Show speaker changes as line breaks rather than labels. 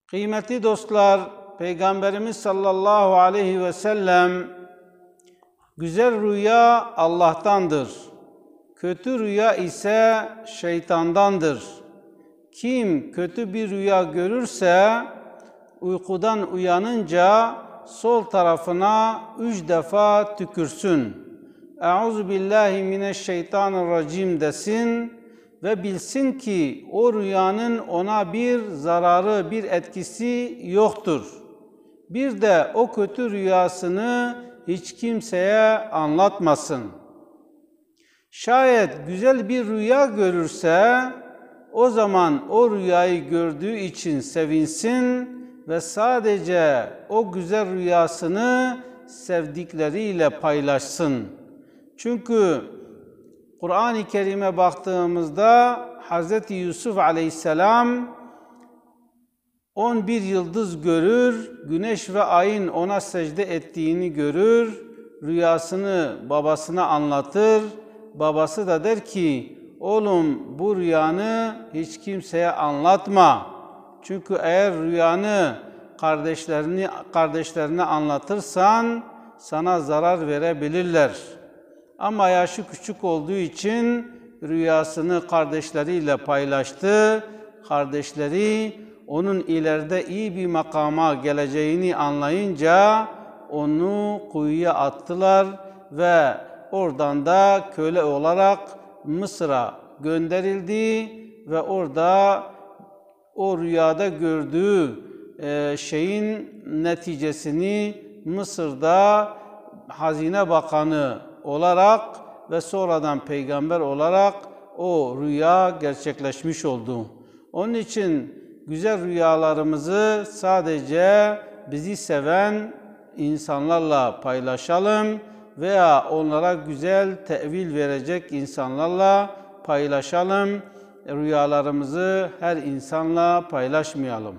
Kıymetli dostlar, Peygamberimiz sallallahu aleyhi ve sellem, güzel rüya Allah'tandır. Kötü rüya ise şeytandandır. Kim kötü bir rüya görürse, uykudan uyanınca sol tarafına 3 defa tükürsün. Euzubillahimineşşeytanirracim desin ve bilsin ki o rüyanın ona bir zararı, bir etkisi yoktur. Bir de o kötü rüyasını hiç kimseye anlatmasın. Şayet güzel bir rüya görürse, o zaman o rüyayı gördüğü için sevinsin ve sadece o güzel rüyasını sevdikleriyle paylaşsın. Çünkü Kur'an-ı Kerim'e baktığımızda Hz. Yusuf Aleyhisselam 11 yıldız görür, güneş ve ayın ona secde ettiğini görür, rüyasını babasına anlatır. Babası da der ki, oğlum bu rüyanı hiç kimseye anlatma. Çünkü eğer rüyanı kardeşlerine anlatırsan sana zarar verebilirler. Ama yaşı küçük olduğu için rüyasını kardeşleriyle paylaştı. Kardeşleri onun ileride iyi bir makama geleceğini anlayınca onu kuyuya attılar ve oradan da köle olarak Mısır'a gönderildi ve orada o rüyada gördüğü şeyin neticesini Mısır'da Hazine Bakanı olarak ve sonradan peygamber olarak o rüya gerçekleşmiş oldu. Onun için güzel rüyalarımızı sadece bizi seven insanlarla paylaşalım veya onlara güzel tevil verecek insanlarla paylaşalım. Rüyalarımızı her insanla paylaşmayalım.